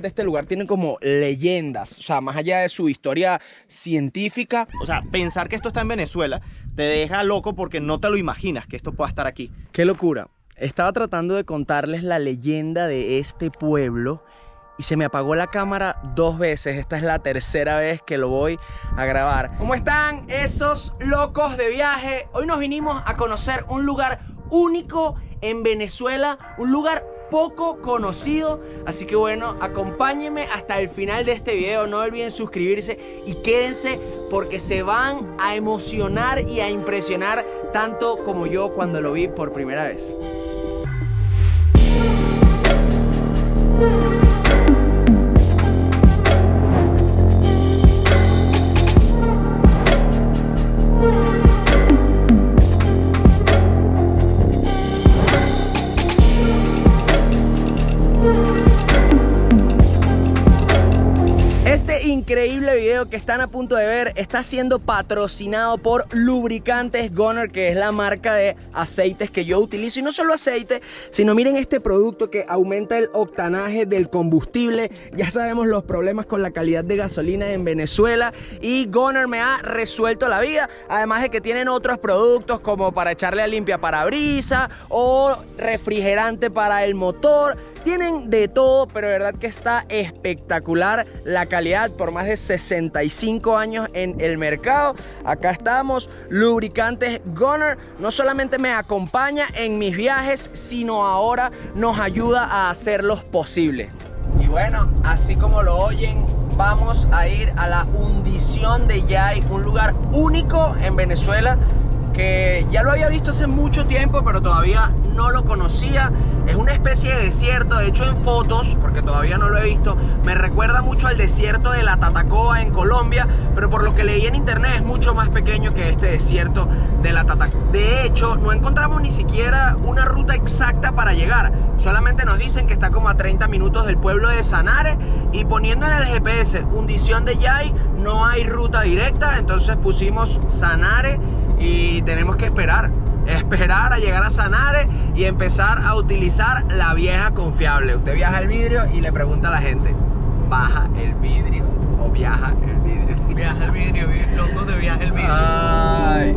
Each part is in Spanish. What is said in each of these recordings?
Este lugar tiene como leyendas, o sea, más allá de su historia científica. O sea, pensar que esto está en Venezuela te deja loco porque no te lo imaginas que esto pueda estar aquí. ¡Qué locura! Estaba tratando de contarles la leyenda de este pueblo y se me apagó la cámara 2 veces. Esta es la tercera vez que lo voy a grabar. ¿Cómo están esos locos de viaje? Hoy nos vinimos a conocer un lugar único en Venezuela, un lugar poco conocido, así que bueno, acompáñenme hasta el final de este video. No olviden suscribirse y quédense porque se van a emocionar y a impresionar tanto como yo cuando lo vi por primera vez. Increíble video que están a punto de ver está siendo patrocinado por Lubricantes Goner, que es la marca de aceites que yo utilizo. Y no solo aceite, sino miren este producto que aumenta el octanaje del combustible. Ya sabemos los problemas con la calidad de gasolina en Venezuela y Goner me ha resuelto la vida. Además de que tienen otros productos como para echarle a limpia parabrisas o refrigerante para el motor. Tienen de todo, pero de verdad que está espectacular la calidad por más de 65 años en el mercado. Acá estamos, Lubricantes Goner. No solamente me acompaña en mis viajes, sino ahora nos ayuda a hacerlos posibles. Y bueno, así como lo oyen, vamos a ir a la Hundición de Yay, un lugar único en Venezuela que ya lo había visto hace mucho tiempo, pero todavía no lo conocía. Es una especie de desierto, de hecho en fotos, porque todavía no lo he visto, me recuerda mucho al desierto de la Tatacoa en Colombia, pero por lo que leí en internet es mucho más pequeño que este desierto de la Tatacoa. De hecho, no encontramos ni siquiera una ruta exacta para llegar, solamente nos dicen que está como a 30 minutos del pueblo de Sanare, y poniendo en el GPS Hundición de Yay no hay ruta directa, entonces pusimos Sanare y tenemos que esperar a llegar a Sanare y empezar a utilizar la vieja confiable. Usted viaja el vidrio y le pregunta a la gente, ¿baja el vidrio o viaja el vidrio? Viaja el vidrio, loco de viaja el vidrio. Ay.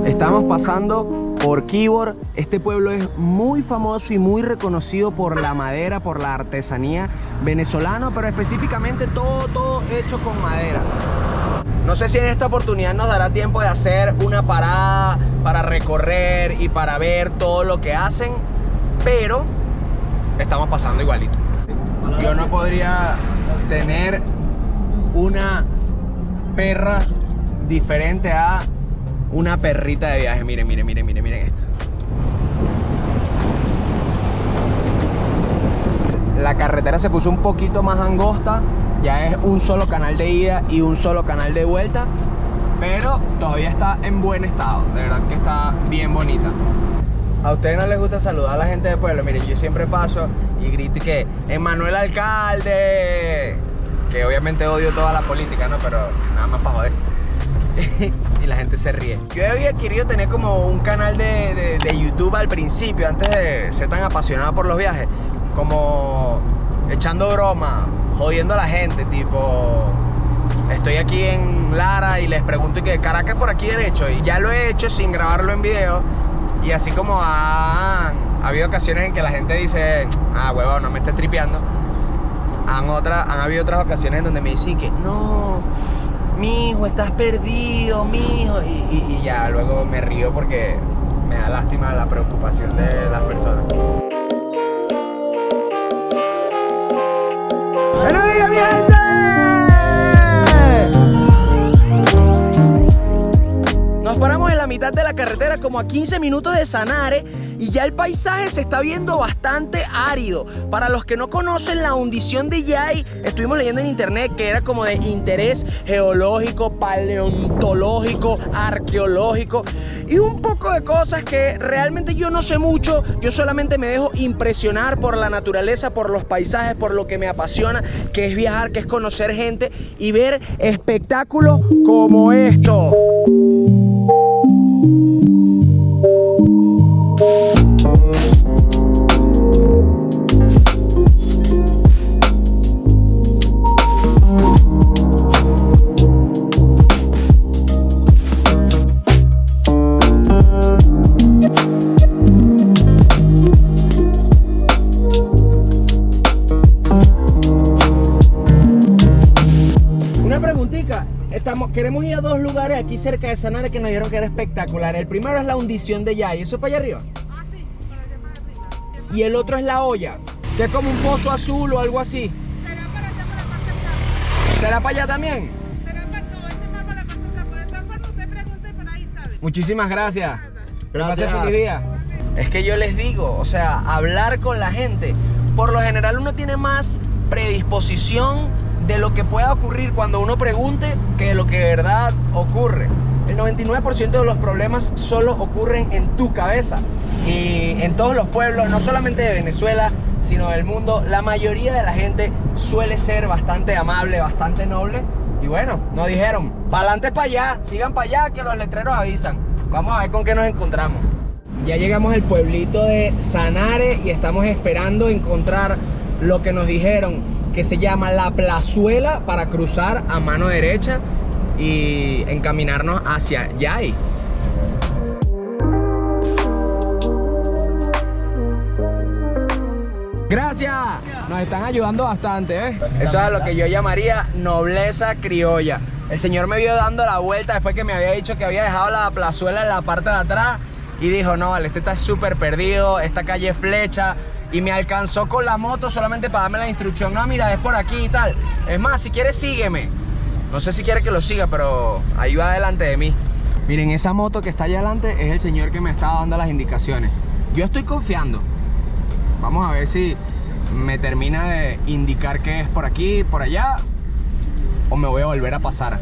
Estamos pasando por Quibor. Este pueblo es muy famoso y muy reconocido por la madera, por la artesanía venezolana, pero específicamente todo hecho con madera. No sé si en esta oportunidad nos dará tiempo de hacer una parada para recorrer y para ver todo lo que hacen, pero estamos pasando igualito. Yo no podría tener una perra diferente a una perrita de viaje. Miren esto. La carretera se puso un poquito más angosta. Ya es un solo canal de ida y un solo canal de vuelta, pero todavía está en buen estado. De verdad que está bien bonita. ¿A ustedes no les gusta saludar a la gente del pueblo? Miren, yo siempre paso y grito y que ¡Emanuel Alcalde! Que obviamente odio toda la política, ¿no? Pero nada más para joder. Y la gente se ríe. Yo había querido tener como un canal de YouTube al principio, antes de ser tan apasionado por los viajes, como echando broma, jodiendo a la gente, tipo, estoy aquí en Lara y les pregunto y que Caracas por aquí derecho, y ya lo he hecho sin grabarlo en video. Y así como ha habido ocasiones en que la gente dice, huevón, no me estés tripeando, han habido otras ocasiones en donde me dicen que no, mijo, estás perdido, mijo, y ya luego me río porque me da lástima la preocupación de las personas. ¡Buenos días, mi gente! Nos paramos en la mitad mitad de la carretera, como a 15 minutos de Sanare, y ya el paisaje se está viendo bastante árido. Para los que no conocen la hundición de Yai, estuvimos leyendo en internet que era como de interés geológico, paleontológico, arqueológico y un poco de cosas que realmente yo no sé mucho. Yo solamente me dejo impresionar por la naturaleza, por los paisajes, por lo que me apasiona, que es viajar, que es conocer gente y ver espectáculos como esto. Queremos ir a dos lugares aquí cerca de Sanare que nos dijeron que era espectacular. El primero es la hundición de Yai, ¿eso es para allá arriba? Ah, sí, para allá más arriba. Y el otro es la olla, que es como un pozo azul o algo así. Será para allá, para la parte de acá. ¿Será para allá también? Será para no, este más para la parte de acá. De todas formas, usted pregunte por ahí, ¿sabe? Muchísimas gracias. Que pase Gracias. feliz día. Es que yo les digo, o sea, hablar con la gente, por lo general uno tiene más predisposición de lo que pueda ocurrir cuando uno pregunte que de lo que de verdad ocurre. El 99% de los problemas solo ocurren en tu cabeza. Y en todos los pueblos, no solamente de Venezuela, sino del mundo, la mayoría de la gente suele ser bastante amable, bastante noble. Y bueno, nos dijeron, para adelante para allá, sigan para allá, que los letreros avisan. Vamos a ver con qué nos encontramos. Ya llegamos al pueblito de Sanare y estamos esperando encontrar lo que nos dijeron, que se llama La Plazuela, para cruzar a mano derecha y encaminarnos hacia Yai. Gracias, nos están ayudando bastante, ¿eh? Eso es lo que yo llamaría nobleza criolla. El señor me vio dando la vuelta después que me había dicho que había dejado la plazuela en la parte de atrás y dijo, no, vale, este está súper perdido, esta calle es flecha. Y me alcanzó con la moto solamente para darme la instrucción. No, mira, es por aquí y tal. Es más, si quieres, sígueme. No sé si quiere que lo siga, pero ahí va delante de mí. Miren, esa moto que está allá adelante es el señor que me estaba dando las indicaciones. Yo estoy confiando. Vamos a ver si me termina de indicar que es por aquí, por allá, o me voy a volver a pasar.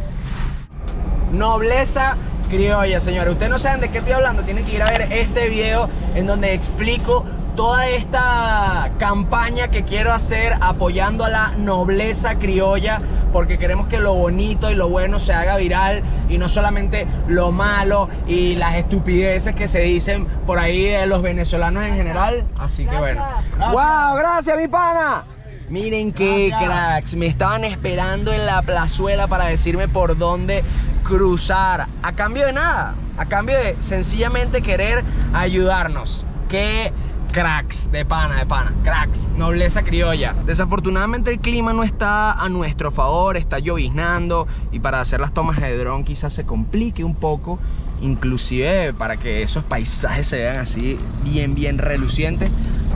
Nobleza criolla, señores. Ustedes no saben de qué estoy hablando. Tienen que ir a ver este video en donde explico toda esta campaña que quiero hacer apoyando a la nobleza criolla, porque queremos que lo bonito y lo bueno se haga viral y no solamente lo malo y las estupideces que se dicen por ahí de los venezolanos en general. Así que bueno. ¡Wow! ¡Gracias, mi pana! Miren qué cracks, me estaban esperando en la plazuela para decirme por dónde cruzar, a cambio de nada, a cambio de sencillamente querer ayudarnos. ¡Qué cracks! De pana, cracks, nobleza criolla. Desafortunadamente el clima no está a nuestro favor, está lloviznando y para hacer las tomas de dron quizás se complique un poco, inclusive para que esos paisajes se vean así bien relucientes.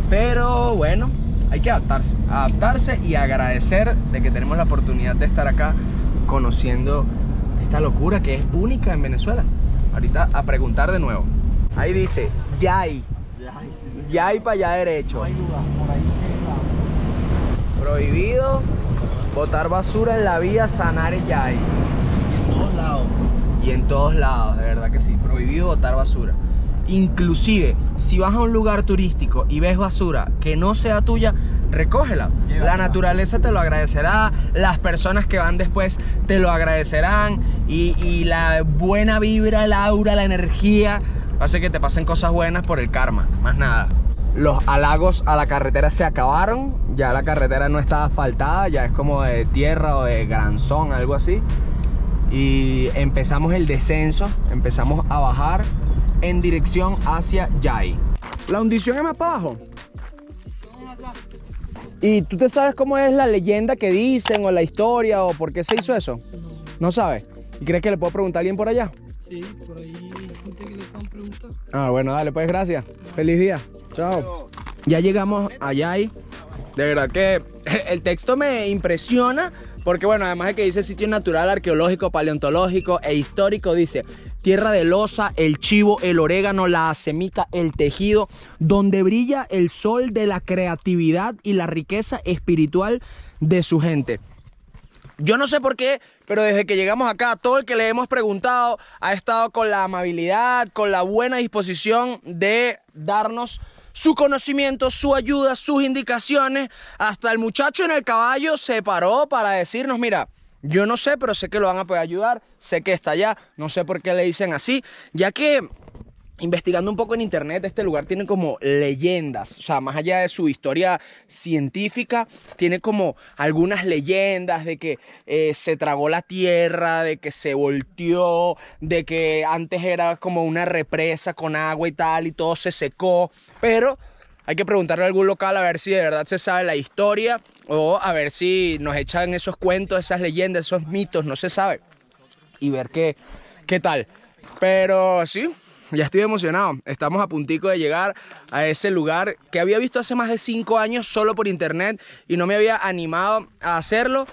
Pero bueno, hay que adaptarse y agradecer de que tenemos la oportunidad de estar acá conociendo esta locura que es única en Venezuela. Ahorita a preguntar de nuevo. Ahí dice Yai. Yai para allá derecho. Prohibido botar basura en la vía Sanare Yai. Y en todos lados, de verdad que sí. Prohibido botar basura. Inclusive, si vas a un lugar turístico y ves basura que no sea tuya, recógela. La naturaleza te lo agradecerá, las personas que van después te lo agradecerán y la buena vibra, el aura, la energía hace que te pasen cosas buenas por el karma, más nada. Los halagos a la carretera se acabaron, ya la carretera no está asfaltada, ya es como de tierra o de granzón, algo así. Y empezamos el descenso, empezamos a bajar en dirección hacia Yai. La hundición es más para abajo. ¿Y tú te sabes cómo es la leyenda que dicen o la historia o por qué se hizo eso? ¿No sabes? ¿Y crees que le puedo preguntar a alguien por allá? Sí, por ahí hay gente que le puedan preguntar. Ah, bueno, dale, pues gracias. Feliz día. Chao. Ya llegamos a Yai. De verdad que el texto me impresiona, Porque bueno, además de que dice sitio natural, arqueológico, paleontológico e histórico, dice tierra de loza, el chivo, el orégano, la semita, el tejido, donde brilla el sol de la creatividad y la riqueza espiritual de su gente. Yo no sé por qué, pero desde que llegamos acá, todo el que le hemos preguntado ha estado con la amabilidad, con la buena disposición de darnos su conocimiento, su ayuda, sus indicaciones. Hasta el muchacho en el caballo se paró para decirnos, mira, yo no sé, pero sé que lo van a poder ayudar, sé que está allá, no sé por qué le dicen así, ya que investigando un poco en internet, este lugar tiene como leyendas, o sea, más allá de su historia científica, tiene como algunas leyendas de que se tragó la tierra, de que se volteó, de que antes era como una represa con agua y tal, y todo se secó, pero hay que preguntarle a algún local a ver si de verdad se sabe la historia, o a ver si nos echan esos cuentos, esas leyendas, esos mitos, no se sabe, y ver qué tal. Pero sí, ya estoy emocionado. Estamos a puntico de llegar a ese lugar que había visto hace más de 5 años solo por internet y no me había animado a hacerlo.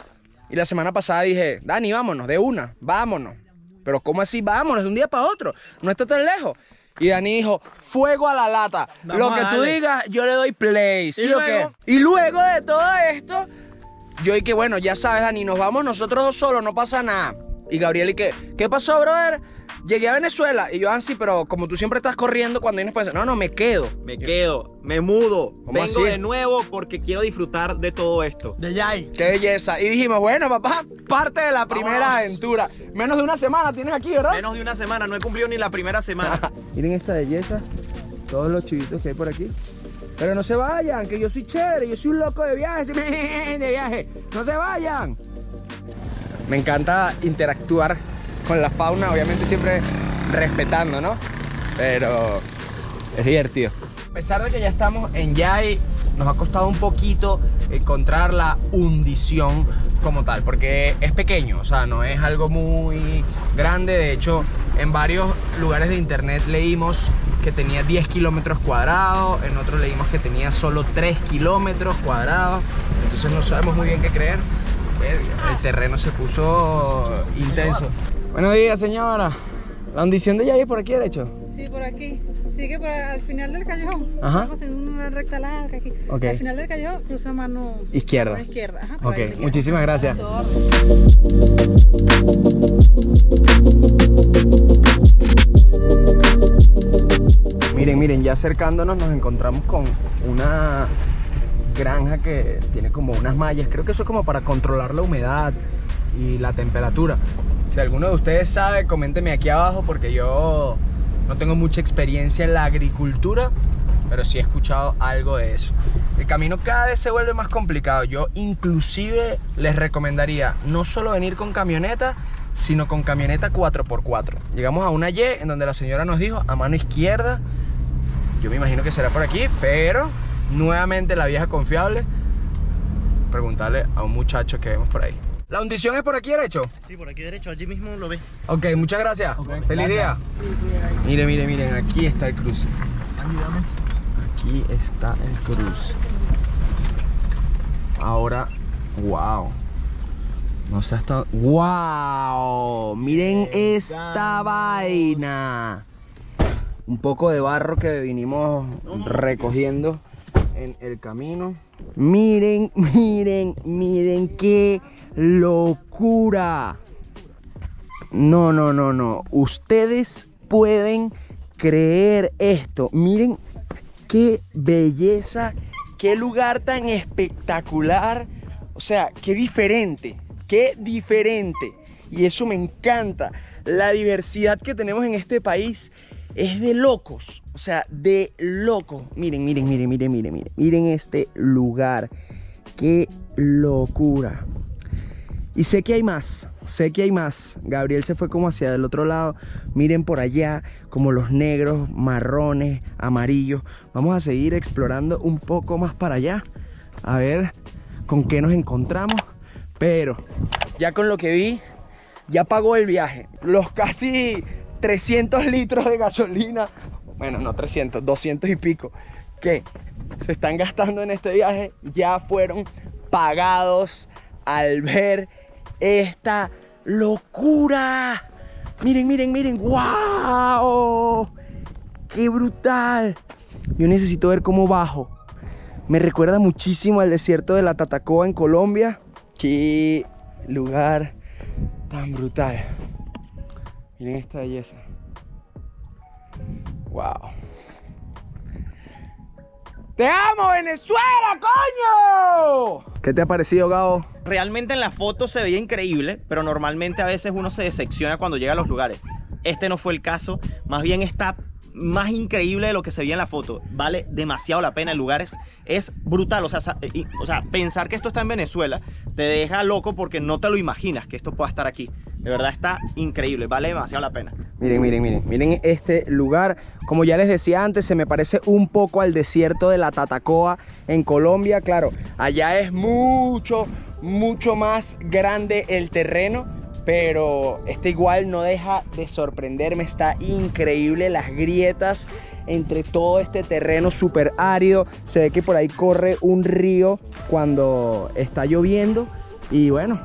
Y la semana pasada dije, Dani, vámonos, de una, vámonos. Pero ¿cómo así? Vámonos de un día para otro. No está tan lejos. Y Dani dijo, fuego a la lata. Lo que tú digas, yo le doy play. ¿Sí o qué? Y luego de todo esto, yo dije, bueno, ya sabes, Dani, nos vamos nosotros dos solos, no pasa nada. Y Gabriel, ¿y qué pasó, brother? Llegué a Venezuela. Y yo, sí, pero como tú siempre estás corriendo cuando vienes para... No, me quedo. Me mudo. Vengo así? de nuevo porque quiero disfrutar de todo esto. De Yay. Qué belleza. Y dijimos, bueno, papá, parte de la primera Vámonos. aventura. Menos de una semana tienes aquí, ¿verdad? Menos de una semana, no he cumplido ni la primera semana. Miren esta belleza. Todos los chivitos que hay por aquí. Pero no se vayan, que yo soy chévere. Yo soy un loco de viaje. Soy de viaje. No se vayan. Me encanta interactuar con la fauna, obviamente siempre respetando, ¿no? Pero es divertido. A pesar de que ya estamos en Yay, nos ha costado un poquito encontrar la hundición como tal, porque es pequeño, o sea, no es algo muy grande. De hecho, en varios lugares de internet leímos que tenía 10 kilómetros cuadrados, en otros leímos que tenía solo 3 kilómetros cuadrados, entonces no sabemos muy bien qué creer. El terreno se puso intenso. Buenos días, señora. ¿La hundición de Yay es por aquí derecho? Sí, por aquí. Sigue al final del callejón. Ajá. Estamos en una recta larga aquí. Ok. Al final del callejón cruza mano Izquierda. mano izquierda. Ajá, por Ok, ahí te queda. muchísimas gracias. Miren, ya acercándonos nos encontramos con una granja que tiene como unas mallas. Creo que eso es como para controlar la humedad y la temperatura. Si alguno de ustedes sabe, coménteme aquí abajo, porque yo no tengo mucha experiencia en la agricultura, pero sí he escuchado algo de eso. El camino cada vez se vuelve más complicado. Yo inclusive les recomendaría no solo venir con camioneta, sino con camioneta 4x4. Llegamos a una Y en donde la señora nos dijo a mano izquierda. Yo me imagino que será por aquí, pero nuevamente la vieja confiable. Preguntarle a un muchacho que vemos por ahí. ¿La hundición es por aquí derecho? Sí, por aquí derecho, allí mismo lo ves. Ok, muchas gracias. Feliz día. Miren, aquí está el cruce. Ayúdame. Aquí está el cruce. Ahora, wow. No sé hasta... ¡Wow! Miren esta vaina. Un poco de barro que vinimos recogiendo en el camino. Miren qué locura. No. Ustedes pueden creer esto. Miren qué belleza, qué lugar tan espectacular. O sea, qué diferente. Y eso me encanta. La diversidad que tenemos en este país es de locos. O sea, de locos. Miren este lugar. Qué locura. Y sé que hay más. Gabriel se fue como hacia del otro lado. Miren por allá, como los negros, marrones, amarillos. Vamos a seguir explorando un poco más para allá. A ver con qué nos encontramos. Pero ya con lo que vi, ya pagó el viaje. Los casi 300 litros de gasolina, bueno, no 300, 200 y pico, que se están gastando en este viaje, ya fueron pagados al ver esta locura. Miren, miren, miren. ¡Wow! ¡Qué brutal! Yo necesito ver cómo bajo. Me recuerda muchísimo al desierto de la Tatacoa en Colombia. ¡Qué lugar tan brutal! Miren esta belleza. ¡Wow! ¡Te amo, Venezuela, coño! ¿Qué te ha parecido, Gabo? Realmente en la foto se veía increíble, pero normalmente a veces uno se decepciona cuando llega a los lugares. Este no fue el caso, más bien está más increíble de lo que se veía en la foto. Vale demasiado la pena, el lugar es brutal. O sea, pensar que esto está en Venezuela te deja loco porque no te lo imaginas que esto pueda estar aquí. De verdad está increíble, vale demasiado la pena. Miren, miren, miren, miren este lugar. Como ya les decía antes, se me parece un poco al desierto de la Tatacoa en Colombia. Claro, allá es mucho más grande el terreno, pero este igual no deja de sorprenderme. Está increíble las grietas entre todo este terreno súper árido. Se ve que por ahí corre un río cuando está lloviendo. Y bueno,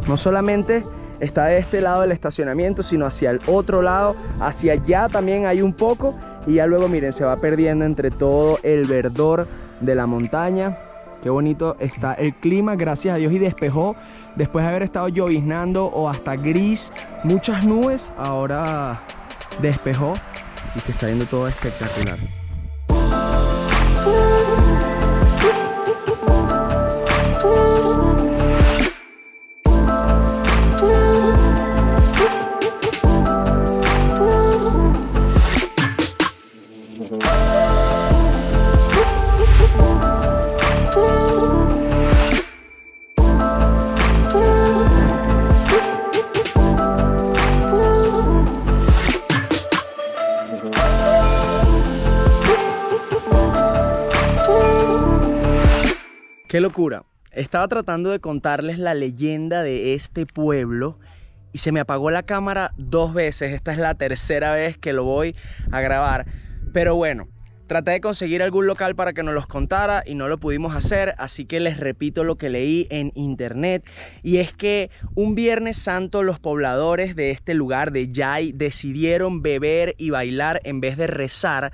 no solamente está de este lado del estacionamiento, sino hacia el otro lado, hacia allá también hay un poco. Y ya luego miren, se va perdiendo entre todo el verdor de la montaña. Qué bonito está el clima, gracias a Dios, y despejó. Después de haber estado lloviznando o hasta gris, muchas nubes, ahora despejó y se está viendo todo espectacular. ¡Qué locura! Estaba tratando de contarles la leyenda de este pueblo y se me apagó la cámara 2 veces. Esta es la tercera vez que lo voy a grabar. Pero bueno, traté de conseguir algún local para que nos los contara y no lo pudimos hacer, así que les repito lo que leí en internet. Y es que un Viernes Santo los pobladores de este lugar de Yay decidieron beber y bailar en vez de rezar.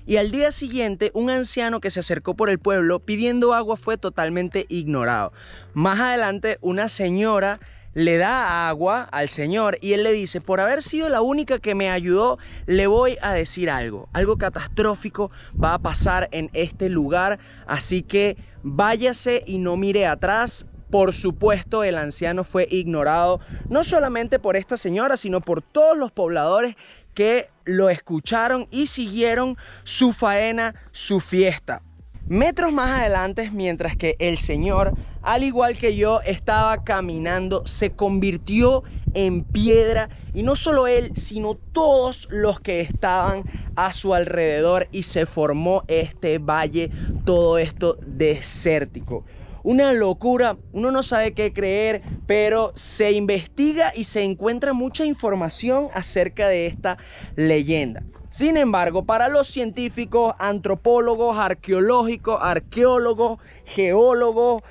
Y al día siguiente, un anciano que se acercó por el pueblo pidiendo agua fue totalmente ignorado. Más adelante, una señora le da agua al señor y él le dice: por haber sido la única que me ayudó, le voy a decir algo. Algo catastrófico va a pasar en este lugar, así que váyase y no mire atrás. Por supuesto, el anciano fue ignorado, no solamente por esta señora, sino por todos los pobladores que lo escucharon y siguieron su faena, su fiesta. Metros más adelante, mientras que el señor, al igual que yo, estaba caminando, se convirtió en piedra, y no solo él, sino todos los que estaban a su alrededor, y se formó este valle, todo esto desértico. Una locura, uno no sabe qué creer, pero se investiga y se encuentra mucha información acerca de esta leyenda. Sin embargo, para los científicos, antropólogos, arqueólogos, geólogos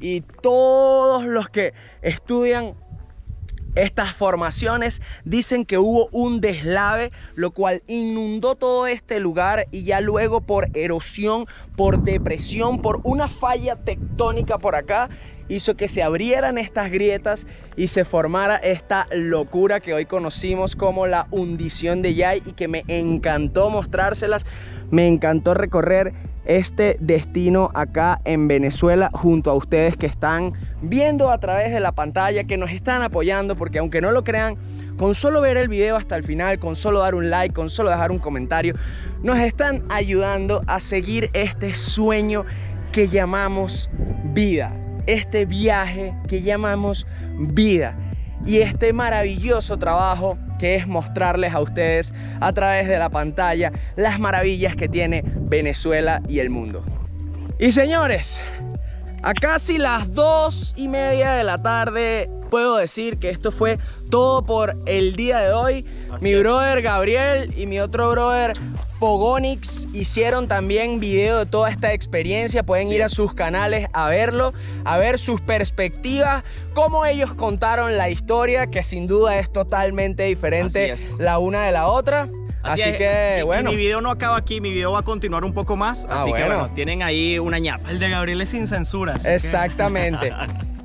y todos los que estudian estas formaciones, dicen que hubo un deslave, lo cual inundó todo este lugar, y ya luego por erosión, por depresión, por una falla tectónica por acá, hizo que se abrieran estas grietas y se formara esta locura que hoy conocimos como la hundición de Yay, y que me encantó mostrárselas. Me encantó recorrer este destino acá en Venezuela junto a ustedes que están viendo a través de la pantalla, que nos están apoyando, porque aunque no lo crean, con solo ver el video hasta el final, con solo dar un like, con solo dejar un comentario, nos están ayudando a seguir este sueño que llamamos vida, este viaje que llamamos vida, y este maravilloso trabajo que es mostrarles a ustedes a través de la pantalla las maravillas que tiene Venezuela y el mundo. Y señores, a casi las 2:30 de la tarde puedo decir que esto fue todo por el día de hoy. Mi brother Gabriel y mi otro brother Fogonix hicieron también video de toda esta experiencia. Pueden ir a sus canales a verlo, a ver sus perspectivas, cómo ellos contaron la historia, que sin duda es totalmente diferente la una de la otra. Así que, bueno. Y mi video no acaba aquí, mi video va a continuar un poco más. Así que, bueno, tienen ahí una ñapa. El de Gabriel es sin censura. Exactamente.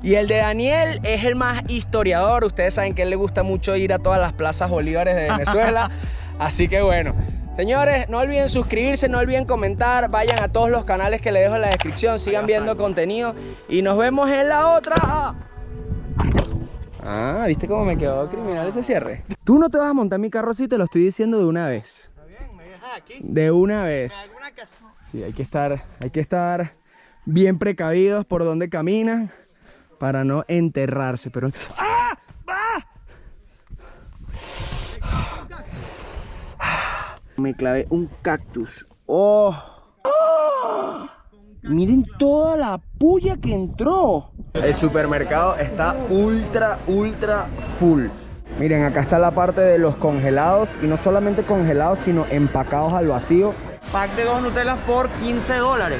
Y el de Daniel es el más historiador. Ustedes saben que a él le gusta mucho ir a todas las plazas bolívares de Venezuela. Así que, bueno. Señores, no olviden suscribirse, no olviden comentar. Vayan a todos los canales que les dejo en la descripción. Sigan viendo contenido. Y nos vemos en la otra. Ah, ¿viste cómo me quedó criminal ese cierre? Tú no te vas a montar mi carro así, te lo estoy diciendo de una vez. Está bien, me dejas aquí. De una vez. Sí, hay que estar bien precavidos por donde caminan para no enterrarse. Pero... ¡Ah! ¡Ah! Me clavé un cactus. ¡Oh! ¡Oh! Miren toda la puya que entró. El supermercado está ultra full. Miren, acá está la parte de los congelados. Y no solamente congelados, sino empacados al vacío. Pack de 2 Nutellas por $15.